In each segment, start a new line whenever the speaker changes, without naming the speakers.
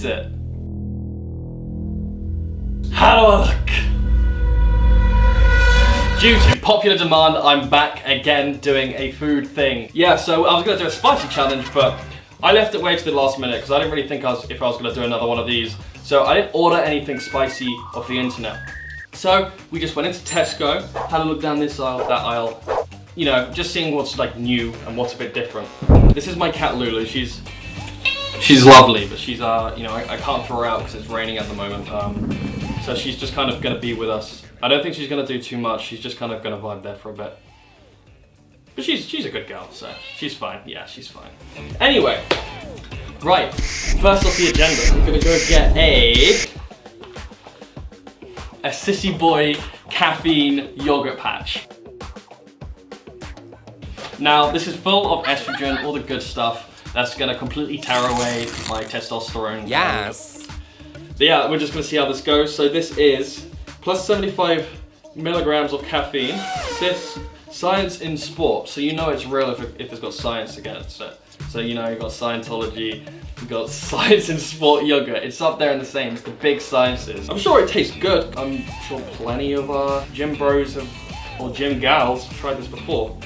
is it? How do I look? Due to popular demand, I'm back again doing a food thing. Yeah, so I was gonna do a spicy challenge, but I left it way to the last minute because I didn't really think if I was gonna do another one of these. So I didn't order anything spicy off the internet. So we just went into Tesco, had a look down this aisle, that aisle, you know, just seeing what's like new and what's a bit different. This is my cat Lulu. She's lovely, but she's you know, I can't throw her out because it's raining at the moment. So she's just kind of gonna be with us. I don't think she's gonna do too much. She's just kind of gonna vibe there for a bit. But she's a good girl, so she's fine. Yeah, she's fine. Anyway, right. First off the agenda, I'm gonna go get a Sissy Boy caffeine yogurt patch. Now, this is full of estrogen, all the good stuff that's gonna completely tear away my testosterone.
Yes.
But yeah, we're just gonna see how this goes. So this is plus 75 milligrams of caffeine. This science in sport, so you know it's real if it's got science against it. So you know you've got Scientology, you've got science in sport yogurt. It's up there in the same. It's the big sciences. I'm sure it tastes good. I'm sure plenty of gym bros or gym gals have tried this before.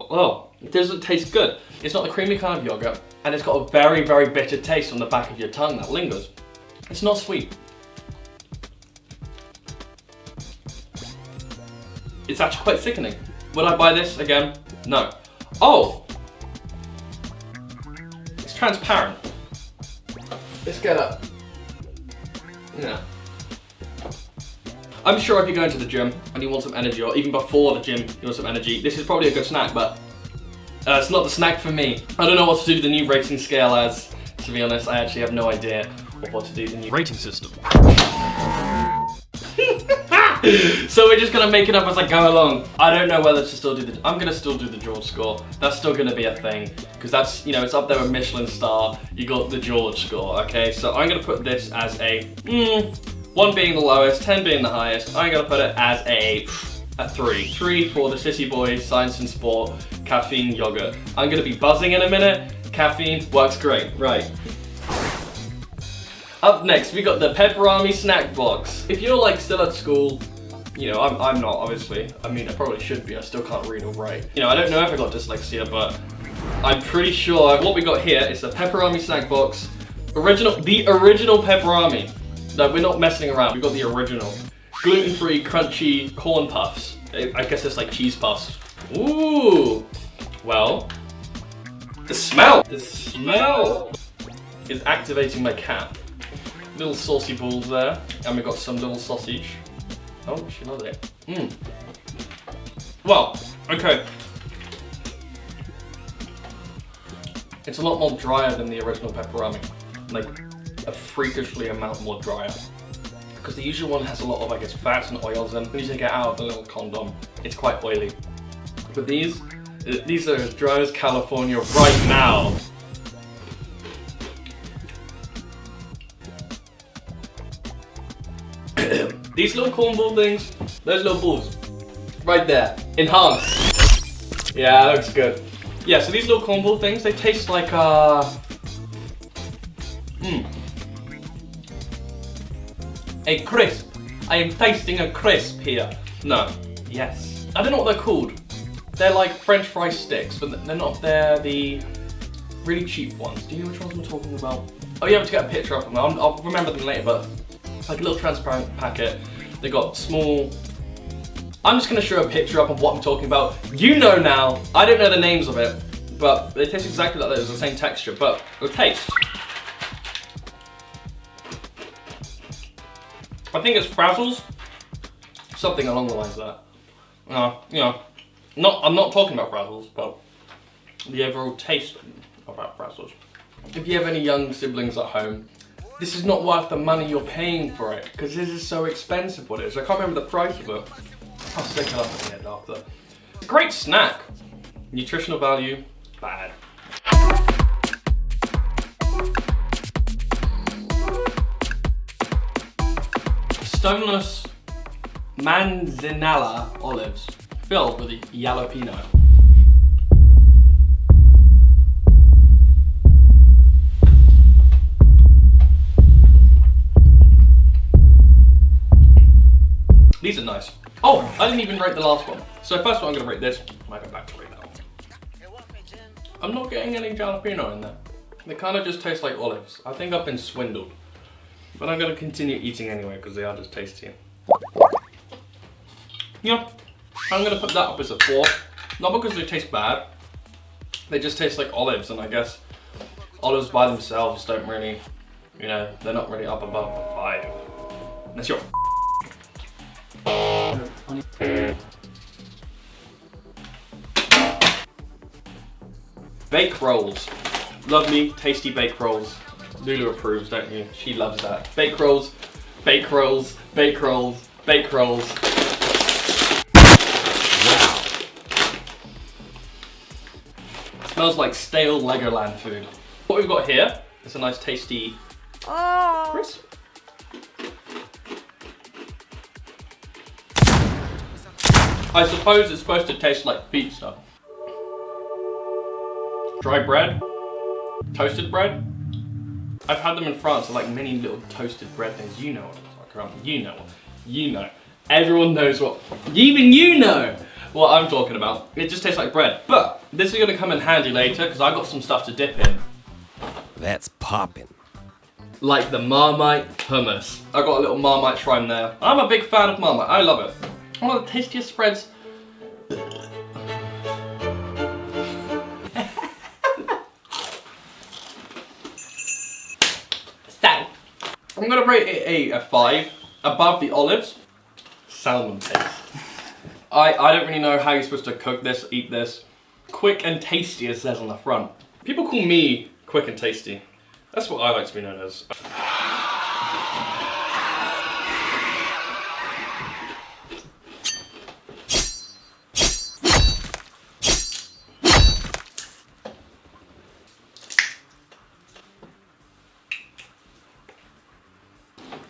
Oh, it doesn't taste good. It's not the creamy kind of yogurt, and it's got a very, very bitter taste on the back of your tongue that lingers. It's not sweet. It's actually quite sickening. Would I buy this again? No. Oh! It's transparent. Let's get up. Yeah. I'm sure if you're going to the gym and you want some energy, or even before the gym you want some energy, this is probably a good snack, but it's not the snack for me. I don't know what to do with the new rating scale as, to be honest. I actually have no idea what to do with the new rating system. So we're just gonna make it up as I go along. I don't know whether to still do I'm gonna still do the George score. That's still gonna be a thing, because that's, you know, it's up there with Michelin star. You got the George score, okay? So I'm gonna put this as a 1 being the lowest, 10 being the highest. I'm gonna put it as a 3. 3 for the Sissy Boy Science and Sport caffeine yogurt. I'm gonna be buzzing in a minute. Caffeine works great, right. Up next, we got the Pepirami snack box. If you're like still at school, you know, I'm not obviously. I mean, I probably should be. I still can't read or write. You know, I don't know if I got dyslexia, but I'm pretty sure what we got here is the Pepirami snack box. The original Pepirami. No, we're not messing around. We got the original. Gluten-free, crunchy corn puffs. I guess it's like cheese puffs. Ooh. Well, the smell is activating my cat. Little saucy balls there, and we got some little sausage. Oh, she loves it. Well, okay. It's a lot more drier than the original Pepirami. Like, a freakishly amount more drier. Because the usual one has a lot of, I guess, fats and oils, and when you take it out of the little condom, it's quite oily. But these are as dry as California right now. These little cornball things, those little balls, right there, enhanced. Yeah, that looks good. Yeah, so these little cornball things, they taste like a crisp. I am tasting a crisp here. No, yes. I don't know what they're called. They're like French fry sticks, but they're not. They're the really cheap ones. Do you know which ones I'm talking about? Oh, you have to get a picture of them. I'll remember them later, but like a little transparent packet. They got small. I'm just gonna show a picture up of what I'm talking about. You know now. I don't know the names of it, but they taste exactly like those. The same texture, but the taste. I think it's Frazzles. Something along the lines of that. You know, I'm not talking about Frazzles, but the overall taste about Frazzles. If you have any young siblings at home, this is not worth the money you're paying for it, because this is so expensive what it is. I can't remember the price of it. I'll stick it up at the end after. It's a great snack. Nutritional value, bad. Stoneless manzanilla olives filled with a jalapeno. These are nice. Oh, I didn't even rate the last one. So first one, I'm gonna rate this. I might go back to rate that one. I'm not getting any jalapeno in there. They kind of just taste like olives. I think I've been swindled. But I'm gonna continue eating anyway because they are just tasty. Yeah, I'm gonna put that up as a 4. Not because they taste bad. They just taste like olives, and I guess olives by themselves don't really, you know, they're not really up above a 5. Unless you're Bake rolls. Lovely, tasty bake rolls. Lulu approves, don't you? She loves that. Bake rolls, bake rolls, bake rolls, bake rolls. Wow. Smells like stale Legoland food. What we've got here is a nice tasty crisp. I suppose it's supposed to taste like pizza. Dry bread, toasted bread. I've had them in France, they're like mini little toasted bread things. You know what I'm talking about. You know. Everyone knows what, even you know what I'm talking about. It just tastes like bread. But this is gonna come in handy later because I've got some stuff to dip in.
That's poppin'.
Like the Marmite hummus. I got a little Marmite shrine there. I'm a big fan of Marmite, I love it. One of the tastiest spreads. I'm gonna rate it a 5, above the olives. Salmon paste. I don't really know how you're supposed to cook this, eat this. Quick and tasty, it says on the front. People call me quick and tasty. That's what I like to be known as.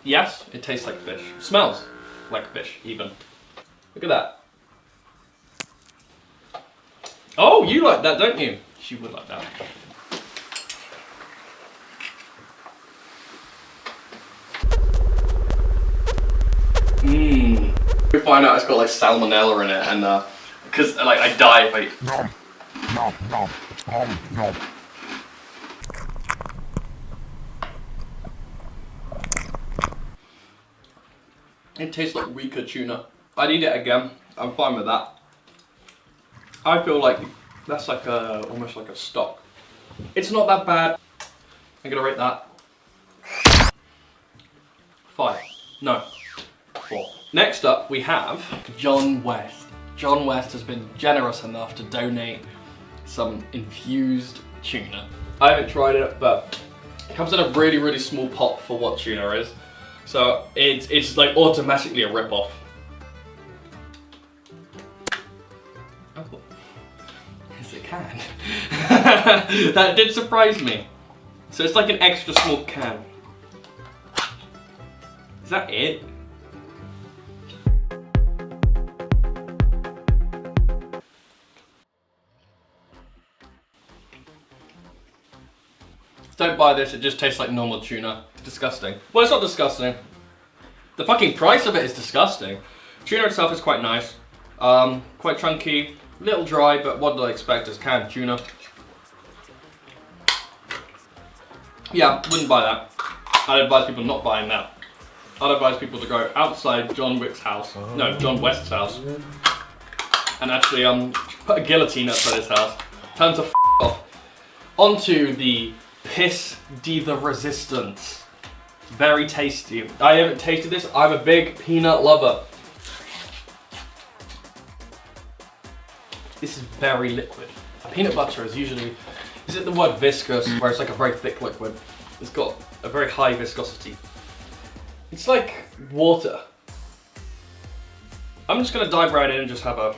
Yes, it tastes like fish. Smells like fish, even. Look at that. Oh, you like that, don't you? She would like that. Mmm. We find out it's got like salmonella in it, and because like I die if I eat. It tastes like weaker tuna. I'd eat it again. I'm fine with that. I feel like that's like almost like a stock. It's not that bad. I'm gonna rate that 5. No, 4. Next up we have John West. John West has been generous enough to donate some infused tuna. I haven't tried it, but it comes in a really, really small pot for what tuna is. So it's like automatically a rip-off. Oh, yes it can. That did surprise me. So it's like an extra small can. Is that it? Don't buy this, it just tastes like normal tuna. It's disgusting. Well, it's not disgusting. The fucking price of it is disgusting. Tuna itself is quite nice. Quite chunky, a little dry, but what did I expect as canned tuna? Yeah, wouldn't buy that. I'd advise people not buying that. I'd advise people to go outside John Wick's house. No, John West's house. And actually put a guillotine outside his house. Time to f off. Onto the Piss de the Resistance. Very tasty. I haven't tasted this. I'm a big peanut lover. This is very liquid. Peanut butter is usually, is it the word viscous, where it's like a very thick liquid? It's got a very high viscosity. It's like water. I'm just gonna dive right in and just have a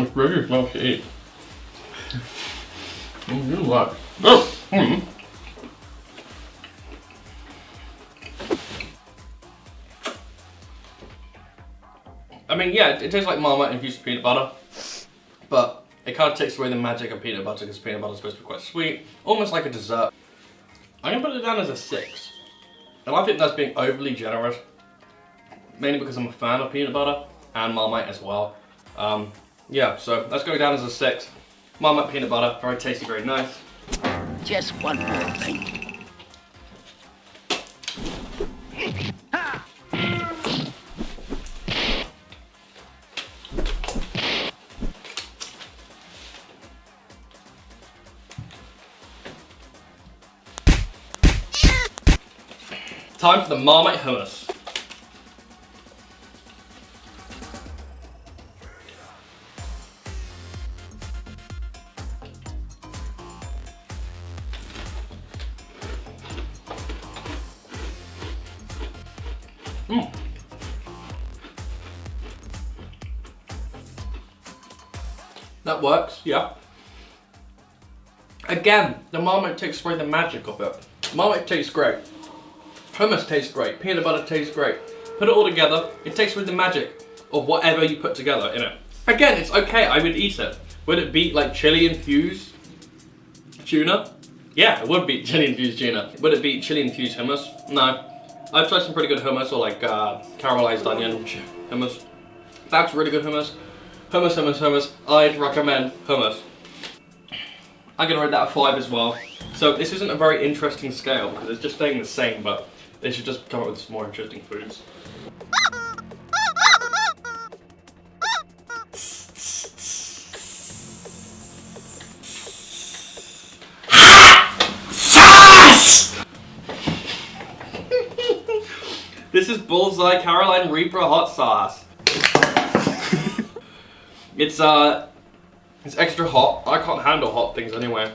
It's really smells to eat. You like? Oh. I mean, yeah, it tastes like Marmite infused peanut butter, but it kind of takes away the magic of peanut butter because peanut butter is supposed to be quite sweet, almost like a dessert. I'm gonna put it down as a 6, and I think that's being overly generous, mainly because I'm a fan of peanut butter and Marmite as well. Yeah, so let's go down as a 6. Marmite peanut butter, very tasty, very nice.
Just one more thing.
Time for the Marmite hummus. That works, yeah. Again, the Marmite takes away the magic of it. Marmite tastes great. Hummus tastes great. Peanut butter tastes great. Put it all together, it takes away the magic of whatever you put together in it. Again, it's okay, I would eat it. Would it be like chili infused tuna? Yeah, it would be chili infused tuna. Would it be chili infused hummus? No. I've tried some pretty good hummus, or like caramelized onion hummus. That's really good hummus. Hummus, hummus, hummus. I'd recommend hummus. I'm gonna rate that a 5 as well. So this isn't a very interesting scale because it's just staying the same, but they should just come up with some more interesting foods. This is Bullseye Carolina Reaper hot sauce. It's extra hot. I can't handle hot things anyway.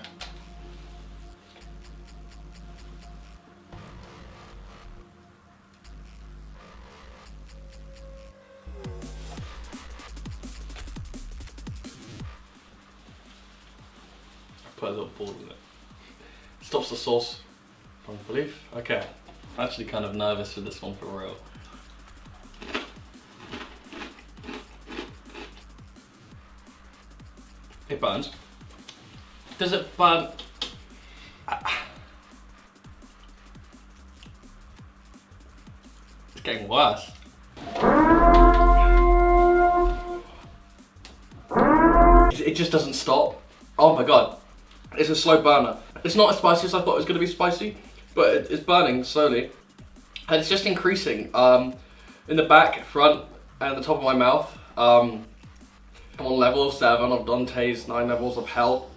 Put a little ball in it. Stops the sauce from belief. Okay. I'm actually kind of nervous for this one for real. It burns. Does it burn? It's getting worse. It just doesn't stop. Oh my god. It's a slow burner. It's not as spicy as I thought it was going to be spicy, but it's burning slowly. And it's just increasing in the back, front, and the top of my mouth. I'm on level 7 of Dante's 9 levels of hell.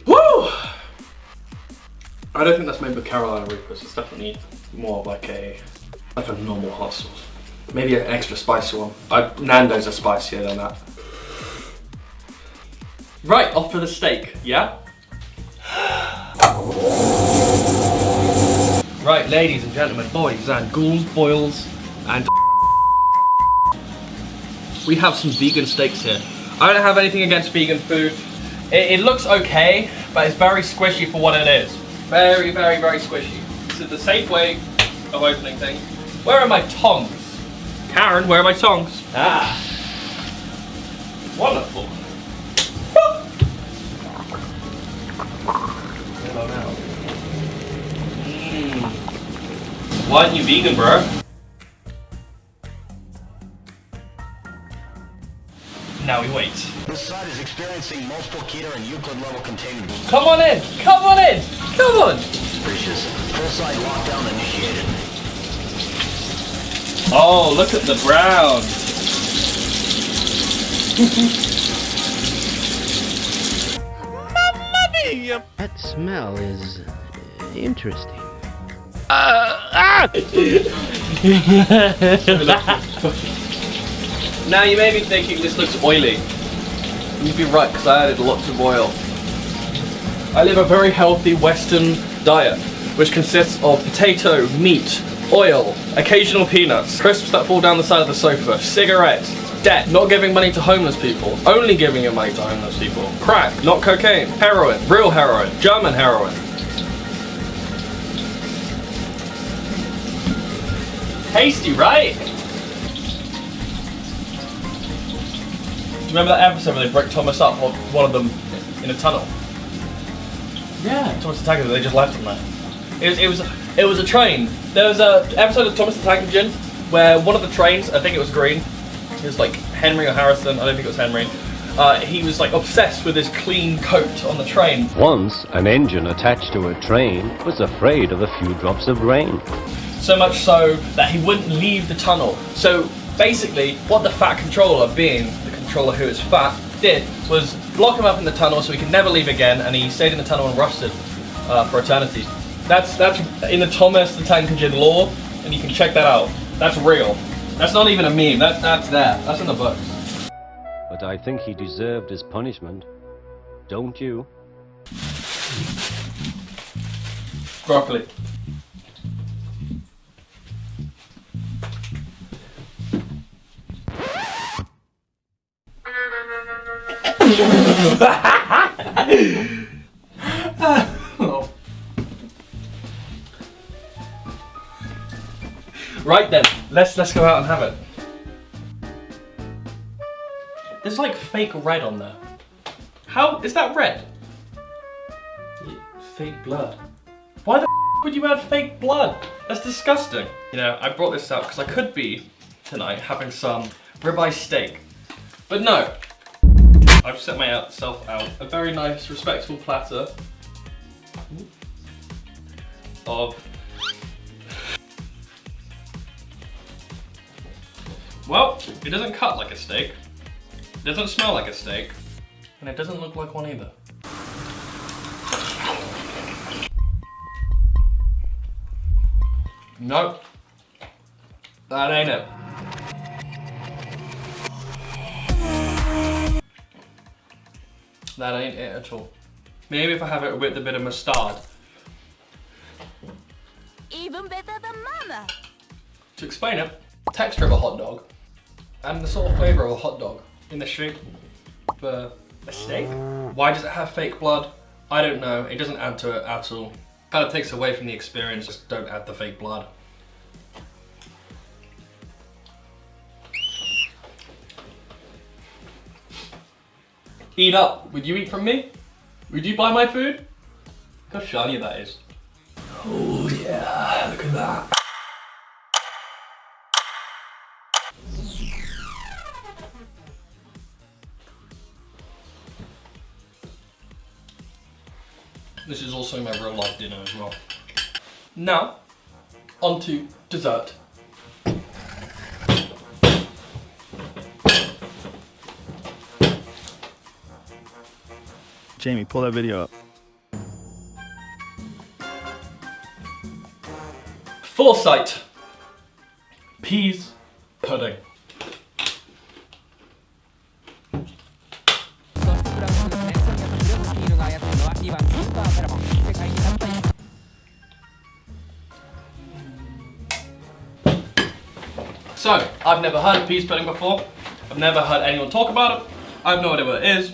Woo! I don't think that's made with Carolina Reapers. It's definitely more of like a normal hot sauce. Maybe an extra spicy one. Nando's are spicier than that. Right, off to the steak, yeah? Right, ladies and gentlemen, boys and ghouls, boils, and we have some vegan steaks here. I don't have anything against vegan food. It looks okay, but it's very squishy for what it is. Very, very, very squishy. This is the safe way of opening things. Where are my tongs? Karen, where are my tongs? Ah. Wonderful. Hello now. Why aren't you vegan, bro? Now we wait.
This site is experiencing multiple Keter and Euclid level containment.
Come on in! Come on in! Come on!
Suspicious. Full site lockdown initiated.
Oh, look at the brown.
Mamma mia!
That smell is interesting.
Now you may be thinking this looks oily. You'd be right, because I added lots of oil. I live a very healthy Western diet, which consists of potato, meat, oil, occasional peanuts, crisps that fall down the side of the sofa, cigarettes, debt, not giving money to homeless people, only giving your money to homeless people, crack, not cocaine, heroin, real heroin, German heroin. Tasty, right? you remember that episode where they break Thomas up, or one of them, in a tunnel? Yeah, Thomas the Tank Engine, they just left him there. It was a train. There was an episode of Thomas the Tank Engine where one of the trains, I think it was green, it was like Henry or Harrison, I don't think it was Henry, he was like obsessed with his clean coat on the train.
Once, an engine attached to a train was afraid of a few drops of rain.
So much so that he wouldn't leave the tunnel. So basically, what the fat controller, being the controller who is fat, did was block him up in the tunnel so he could never leave again, and he stayed in the tunnel and rusted for eternity. That's in the Thomas the Tank Engine lore, and you can check that out. That's real. That's not even a meme. That's there. That's in the books.
But I think he deserved his punishment. Don't you?
Broccoli. Right then, let's go out and have it. There's like fake red on there. How is that red? Fake blood. Why the would you add fake blood? That's disgusting. You know, I brought this out because I could be tonight having some ribeye steak, but no. I've set myself out a very nice, respectable platter of, well, it doesn't cut like a steak, it doesn't smell like a steak, and it doesn't look like one either. Nope, that ain't it. That ain't it at all. Maybe if I have it with a bit of mustard.
Even better than mama.
To explain it, the texture of a hot dog and the sort of flavour of a hot dog in the shape of a steak. Why does it have fake blood? I don't know. It doesn't add to it at all. Kind of takes away from the experience. Just don't add the fake blood. Eat up. Would you eat from me? Would you buy my food? Look how shiny that is. Oh yeah, look at that. This is also my real life dinner as well. Now, on to dessert.
Jamie, pull that video up.
Foresight. Peas pudding. So, I've never heard of peas pudding before. I've never heard anyone talk about it. I have no idea what it is.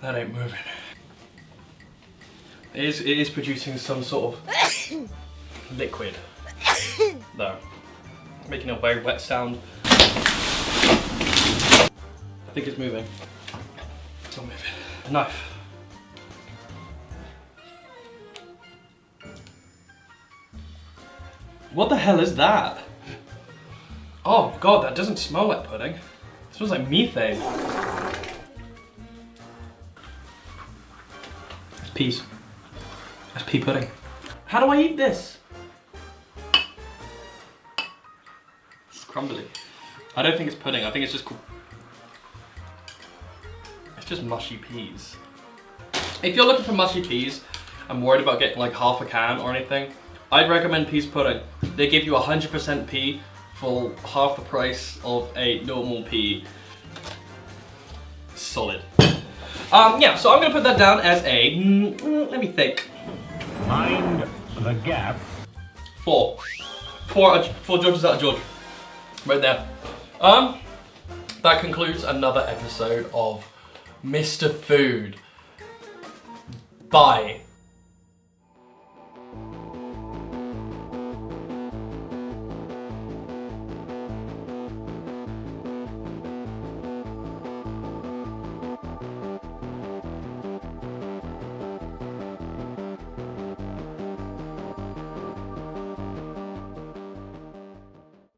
That ain't moving. It is producing some sort of liquid, though. Making a very wet sound. I think it's moving. It's not moving. A knife. What the hell is that? Oh god, that doesn't smell like pudding. It smells like methane. It's peas. That's pea pudding. How do I eat this? It's crumbly. I don't think it's pudding. I think it's just mushy peas. If you're looking for mushy peas, I'm worried about getting like half a can or anything, I'd recommend peas pudding. They give you 100% pea for half the price of a normal pea. Solid. Yeah, so I'm gonna put that down as a, let me think.
Mind the gap.
Four judges out of George. Right there. That concludes another episode of Mr. Food. Bye.